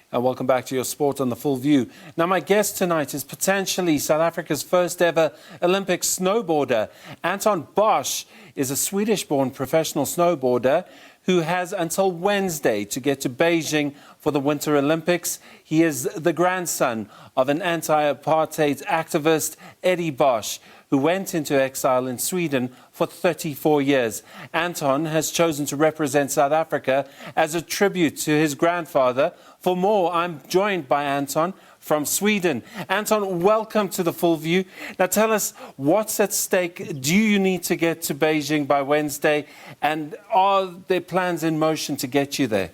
Welcome back to your Sport on the Full View. Now, my guest tonight is potentially South Africa's first ever Olympic snowboarder. Anthon Bosch is a Swedish-born professional snowboarder who has until Wednesday to get to Beijing for the Winter Olympics. He is the grandson of an anti-apartheid activist, Anthon Bosch, who went into exile in Sweden for 34 years. Anton has chosen to represent South Africa as a tribute to his grandfather. For more, I'm joined by Anton from Sweden. Anton, welcome to the Full View. Now tell us, what's at stake? Do you need to get to Beijing by Wednesday? And are there plans in motion to get you there?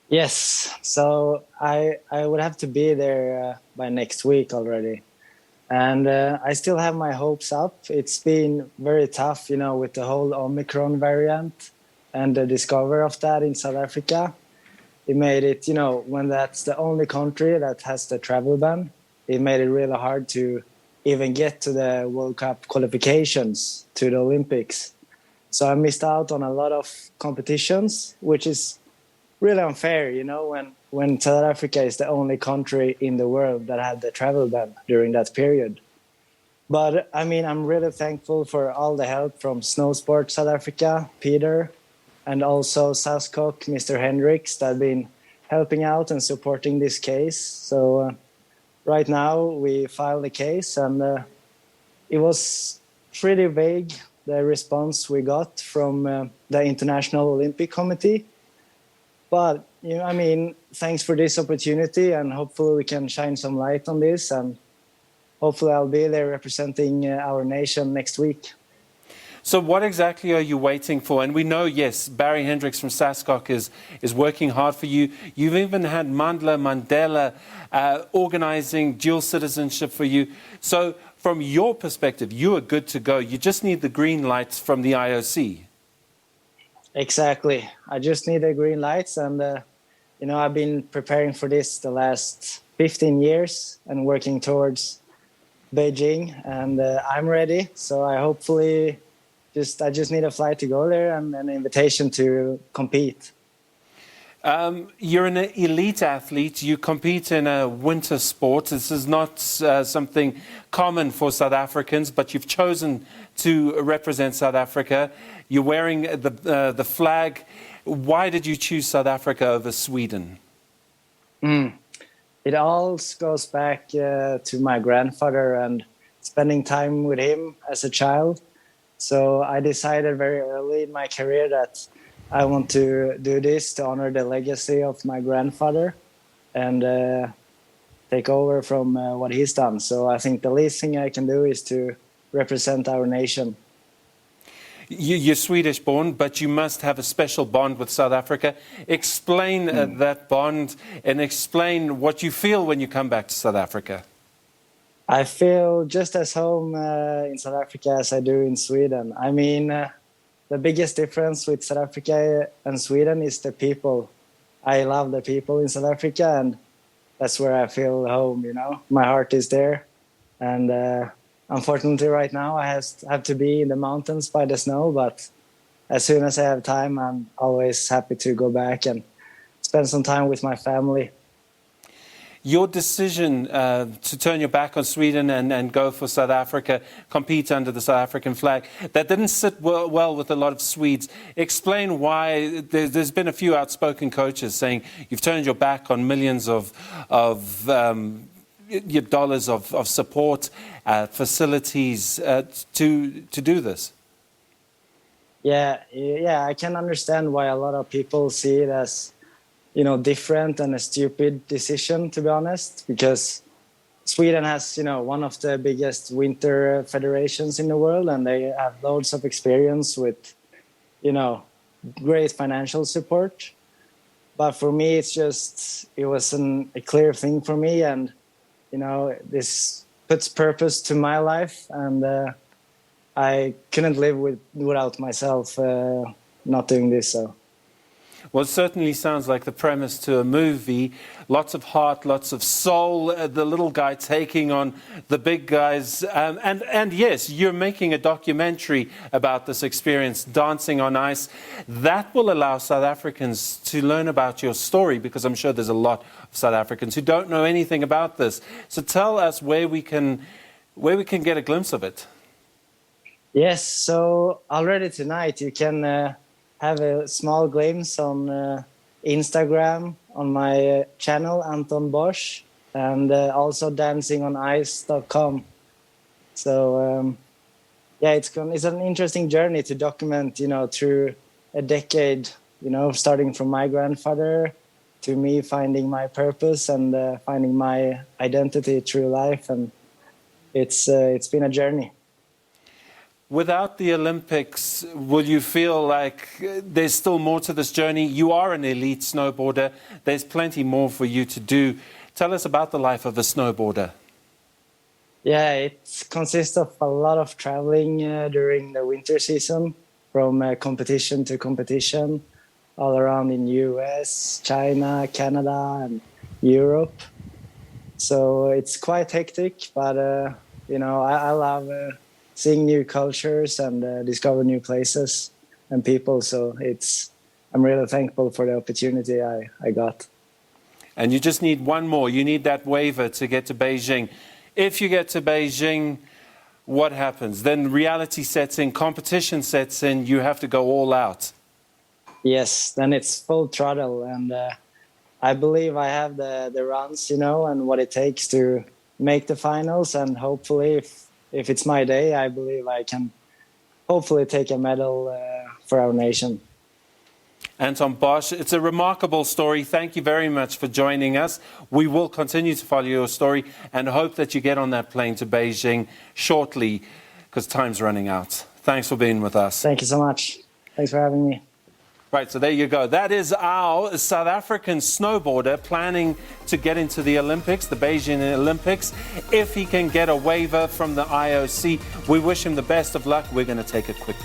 Yes, so I would have to be there by next week already. And I still have my hopes up. It's been very tough, with the whole Omicron variant and the discovery of that in South Africa. It made it, when that's the only country that has the travel ban, it made it really hard to even get to the World Cup qualifications to the Olympics. So I missed out on a lot of competitions, which is really unfair, when South Africa is the only country in the world that had the travel ban during that period. But I'm really thankful for all the help from Snowsport South Africa, Peter, and also SABC, Mr. Hendricks, that have been helping out and supporting this case. So right now we filed the case, and it was pretty vague, the response we got from the International Olympic Committee. But, thanks for this opportunity, and hopefully we can shine some light on this, and hopefully I'll be there representing our nation next week. So what exactly are you waiting for? And we know, yes, Barry Hendricks from SABC is working hard for you. You've even had Mandela organizing dual citizenship for you. So from your perspective, you are good to go. You just need the green lights from the IOC. Exactly. I just need the green lights, and I've been preparing for this the last 15 years and working towards Beijing, and I'm ready. So I just need a flight to go there and an invitation to compete. You're an elite athlete. You compete in a winter sport. This is not something common for South Africans, but you've chosen to represent South Africa. You're wearing the flag. Why did you choose South Africa over Sweden? It all goes back to my grandfather and spending time with him as a child. So I decided very early in my career that I want to do this to honor the legacy of my grandfather and take over from what he's done. So I think the least thing I can do is to represent our nation. You're Swedish-born, but you must have a special bond with South Africa. Explain that bond and explain what you feel when you come back to South Africa. I feel just as home in South Africa as I do in Sweden. The biggest difference with South Africa and Sweden is the people. I love the people in South Africa, and that's where I feel home, My heart is there. And unfortunately right now I have to be in the mountains by the snow, but as soon as I have time, I'm always happy to go back and spend some time with my family. Your decision to turn your back on Sweden and go for South Africa, compete under the South African flag, that didn't sit well with a lot of Swedes. Explain why. There's been a few outspoken coaches saying you've turned your back on millions of your dollars of support, facilities to do this. Yeah, I can understand why a lot of people see it as different and a stupid decision, to be honest, because Sweden has, one of the biggest winter federations in the world, and they have loads of experience with, great financial support. But for me, it was a clear thing for me, and, this puts purpose to my life, and I couldn't live without myself not doing this, so. Well, it certainly sounds like the premise to a movie. Lots of heart, lots of soul. The little guy taking on the big guys. And yes, you're making a documentary about this experience, dancing on ice. That will allow South Africans to learn about your story, because I'm sure there's a lot of South Africans who don't know anything about this. So tell us where we can get a glimpse of it. Yes, so already tonight you can have a small glimpse on Instagram on my channel, Anthon Bosch, and also dancingonice.com. So yeah, it's an interesting journey to document, through a decade, starting from my grandfather to me finding my purpose and finding my identity through life, and it's been a journey. Without the Olympics, will you feel like there's still more to this journey? You are an elite snowboarder. There's plenty more for you to do. Tell us about the life of a snowboarder. Yeah, it consists of a lot of traveling during the winter season, from competition to competition, all around in US, China, Canada, and Europe. So it's quite hectic, but I love seeing new cultures and discover new places and people. So I'm really thankful for the opportunity I got. And you just need one more. You need that waiver to get to Beijing. If you get to Beijing, what happens? Then reality sets in, competition sets in, you have to go all out. Yes, then it's full throttle. And I believe I have the runs, and what it takes to make the finals. And hopefully, if it's my day, I believe I can hopefully take a medal for our nation. Anthon Bosch, it's a remarkable story. Thank you very much for joining us. We will continue to follow your story and hope that you get on that plane to Beijing shortly, because time's running out. Thanks for being with us. Thank you so much. Thanks for having me. Right, so there you go. That is our South African snowboarder planning to get into the Olympics, the Beijing Olympics. If he can get a waiver from the IOC, we wish him the best of luck. We're going to take a quick